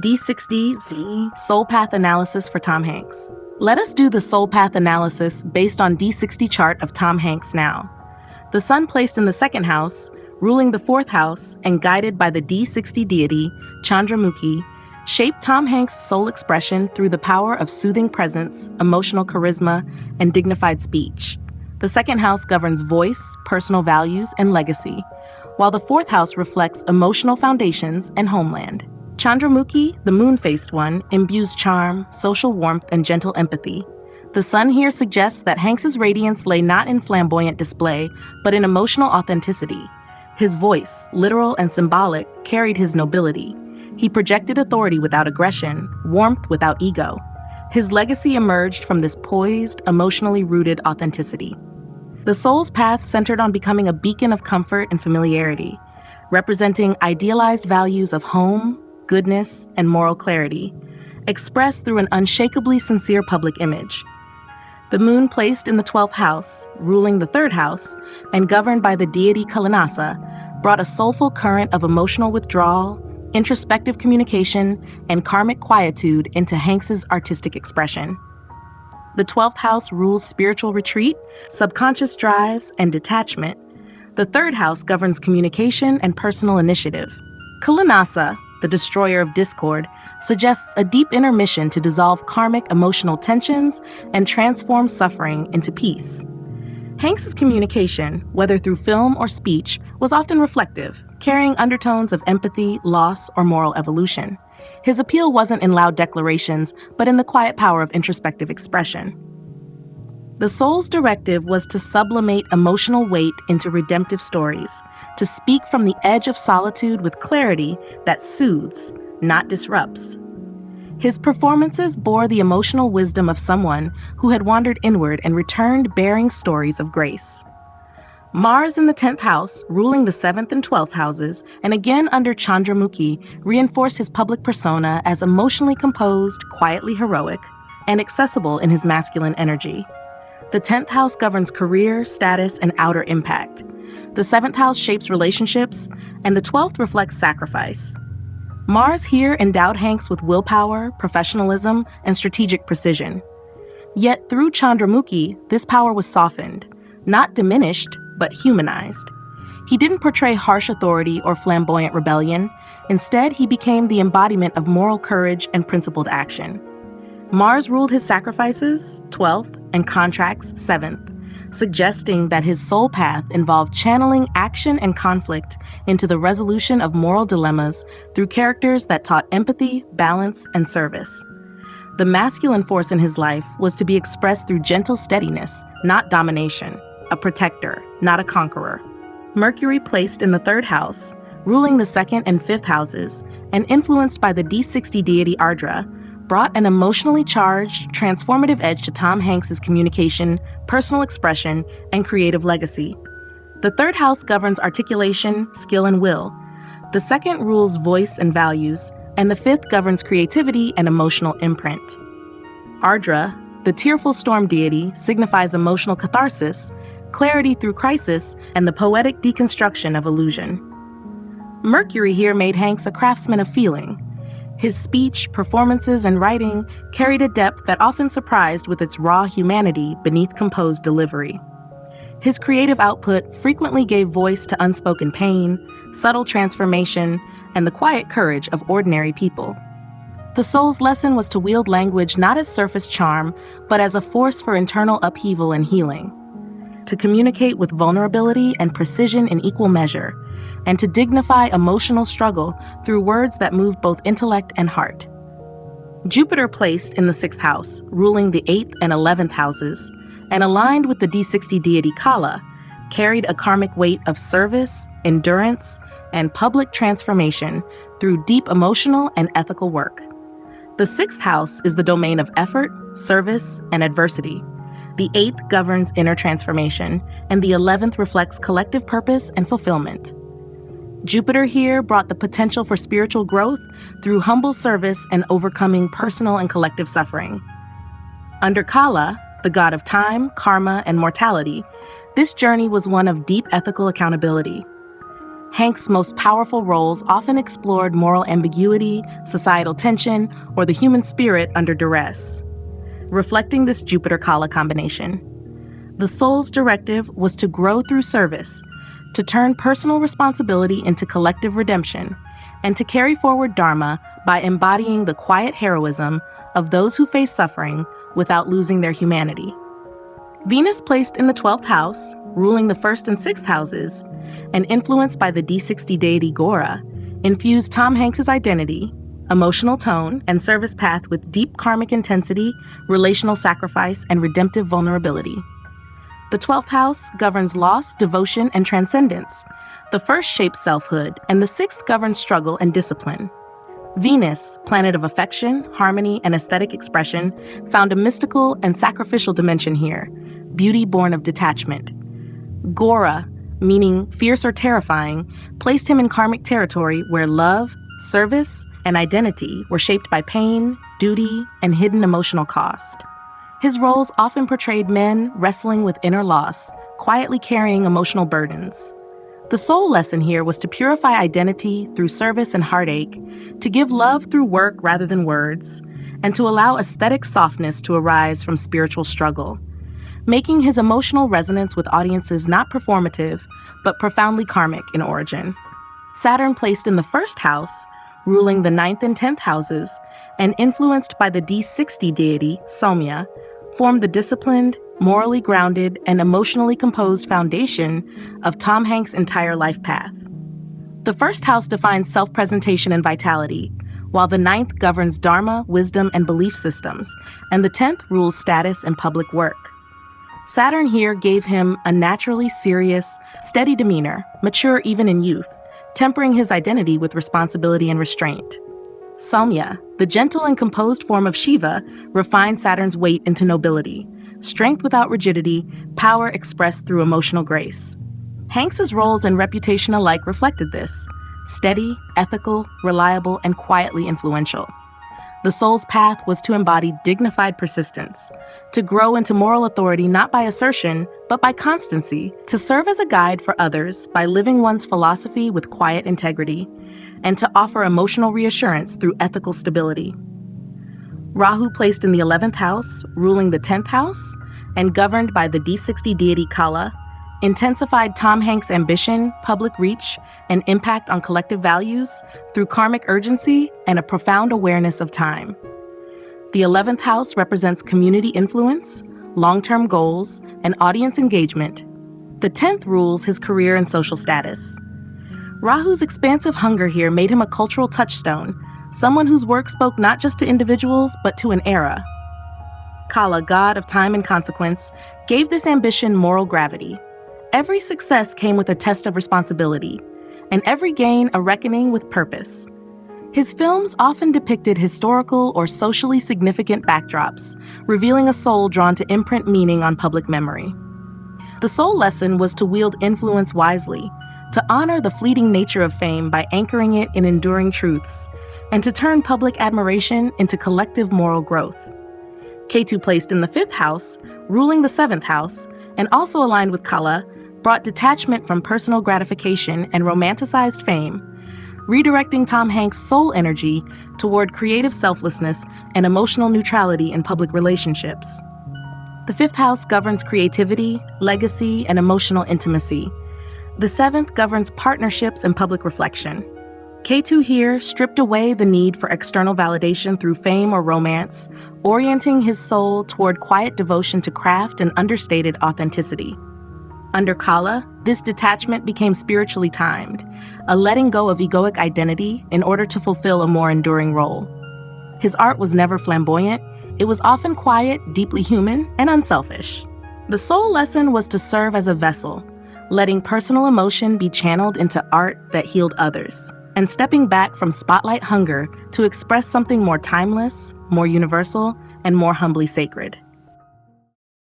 D60 Soul Path Analysis for Tom Hanks. Let us do the soul path analysis based on D60 chart of Tom Hanks now. The sun placed in the second house, ruling the fourth house, and guided by the D60 deity, Chandra Muki, shaped Tom Hanks' soul expression through the power of soothing presence, emotional charisma, and dignified speech. The second house governs voice, personal values, and legacy, while the fourth house reflects emotional foundations and homeland. Chandra Muki, the moon-faced one, imbues charm, social warmth, and gentle empathy. The sun here suggests that Hanks's radiance lay not in flamboyant display, but in emotional authenticity. His voice, literal and symbolic, carried his nobility. He projected authority without aggression, warmth without ego. His legacy emerged from this poised, emotionally rooted authenticity. The soul's path centered on becoming a beacon of comfort and familiarity, representing idealized values of home, goodness, and moral clarity, expressed through an unshakably sincere public image. The moon placed in the 12th house, ruling the third house, and governed by the deity Kalinasa, brought a soulful current of emotional withdrawal, introspective communication, and karmic quietude into Hanks's artistic expression. The 12th house rules spiritual retreat, subconscious drives, and detachment. The third house governs communication and personal initiative. Kalinasa, the destroyer of discord, suggests a deep inner mission to dissolve karmic emotional tensions and transform suffering into peace. Hanks's communication, whether through film or speech, was often reflective, carrying undertones of empathy, loss, or moral evolution. His appeal wasn't in loud declarations, but in the quiet power of introspective expression. The soul's directive was to sublimate emotional weight into redemptive stories, to speak from the edge of solitude with clarity that soothes, not disrupts. His performances bore the emotional wisdom of someone who had wandered inward and returned bearing stories of grace. Mars in the 10th house, ruling the 7th and 12th houses, and again under Chandra Muki, reinforced his public persona as emotionally composed, quietly heroic, and accessible in his masculine energy. The 10th house governs career, status, and outer impact. The 7th house shapes relationships, and the 12th reflects sacrifice. Mars here endowed Hanks with willpower, professionalism, and strategic precision. Yet through Chandra Muki, this power was softened, not diminished, but humanized. He didn't portray harsh authority or flamboyant rebellion. Instead, he became the embodiment of moral courage and principled action. Mars ruled his sacrifices, 12th, and contracts, 7th, suggesting that his soul path involved channeling action and conflict into the resolution of moral dilemmas through characters that taught empathy, balance, and service. The masculine force in his life was to be expressed through gentle steadiness, not domination, a protector, not a conqueror. Mercury placed in the 3rd house, ruling the 2nd and 5th houses, and influenced by the D60 deity Ardra, brought an emotionally charged, transformative edge to Tom Hanks's communication, personal expression, and creative legacy. The 3rd house governs articulation, skill, and will. The 2nd rules voice and values, and the 5th governs creativity and emotional imprint. Ardra, the tearful storm deity, signifies emotional catharsis, clarity through crisis, and the poetic deconstruction of illusion. Mercury here made Hanks a craftsman of feeling. His speech, performances, and writing carried a depth that often surprised with its raw humanity beneath composed delivery. His creative output frequently gave voice to unspoken pain, subtle transformation, and the quiet courage of ordinary people. The soul's lesson was to wield language not as surface charm, but as a force for internal upheaval and healing. To communicate with vulnerability and precision in equal measure, and to dignify emotional struggle through words that move both intellect and heart. Jupiter placed in the 6th house, ruling the 8th and 11th houses, and aligned with the D60 deity Kala, carried a karmic weight of service, endurance, and public transformation through deep emotional and ethical work. The 6th house is the domain of effort, service, and adversity. The 8th governs inner transformation, and the 11th reflects collective purpose and fulfillment. Jupiter here brought the potential for spiritual growth through humble service and overcoming personal and collective suffering. Under Kala, the god of time, karma, and mortality, this journey was one of deep ethical accountability. Hank's most powerful roles often explored moral ambiguity, societal tension, or the human spirit under duress. Reflecting this Jupiter-Kala combination, the soul's directive was to grow through service, to turn personal responsibility into collective redemption, and to carry forward Dharma by embodying the quiet heroism of those who face suffering without losing their humanity. Venus, placed in the 12th house, ruling the 1st and 6th houses, and influenced by the D60 deity Gora, infused Tom Hanks's identity, emotional tone, and service path with deep karmic intensity, relational sacrifice, and redemptive vulnerability. The 12th house governs loss, devotion, and transcendence. The 1st shapes selfhood, and the 6th governs struggle and discipline. Venus, planet of affection, harmony, and aesthetic expression, found a mystical and sacrificial dimension here, beauty born of detachment. Gora, meaning fierce or terrifying, placed him in karmic territory where love, service, and identity were shaped by pain, duty, and hidden emotional cost. His roles often portrayed men wrestling with inner loss, quietly carrying emotional burdens. The soul lesson here was to purify identity through service and heartache, to give love through work rather than words, and to allow aesthetic softness to arise from spiritual struggle, making his emotional resonance with audiences not performative, but profoundly karmic in origin. Saturn, placed in the 1st house, ruling the 9th and 10th houses, and influenced by the D60 deity, Somya, formed the disciplined, morally grounded, and emotionally composed foundation of Tom Hanks' entire life path. The 1st house defines self-presentation and vitality, while the 9th governs dharma, wisdom, and belief systems, and the 10th rules status and public work. Saturn here gave him a naturally serious, steady demeanor, mature even in youth, tempering his identity with responsibility and restraint. Somya, the gentle and composed form of Shiva, refined Saturn's weight into nobility, strength without rigidity, power expressed through emotional grace. Hanks's roles and reputation alike reflected this: steady, ethical, reliable, and quietly influential. The soul's path was to embody dignified persistence, to grow into moral authority not by assertion, but by constancy, to serve as a guide for others by living one's philosophy with quiet integrity, and to offer emotional reassurance through ethical stability. Rahu, placed in the 11th house, ruling the 10th house, and governed by the D60 deity Kala, intensified Tom Hanks' ambition, public reach, and impact on collective values through karmic urgency and a profound awareness of time. The 11th house represents community influence, long-term goals, and audience engagement. The 10th rules his career and social status. Rahu's expansive hunger here made him a cultural touchstone, someone whose work spoke not just to individuals, but to an era. Kala, god of time and consequence, gave this ambition moral gravity. Every success came with a test of responsibility, and every gain a reckoning with purpose. His films often depicted historical or socially significant backdrops, revealing a soul drawn to imprint meaning on public memory. The soul lesson was to wield influence wisely, to honor the fleeting nature of fame by anchoring it in enduring truths, and to turn public admiration into collective moral growth. Ketu, placed in the 5th house, ruling the 7th house, and also aligned with Kala, brought detachment from personal gratification and romanticized fame, redirecting Tom Hanks' soul energy toward creative selflessness and emotional neutrality in public relationships. The 5th house governs creativity, legacy, and emotional intimacy. The 7th governs partnerships and public reflection. Ketu here stripped away the need for external validation through fame or romance, orienting his soul toward quiet devotion to craft and understated authenticity. Under Kala, this detachment became spiritually timed, a letting go of egoic identity in order to fulfill a more enduring role. His art was never flamboyant, it was often quiet, deeply human, and unselfish. The soul lesson was to serve as a vessel, letting personal emotion be channeled into art that healed others, and stepping back from spotlight hunger to express something more timeless, more universal, and more humbly sacred.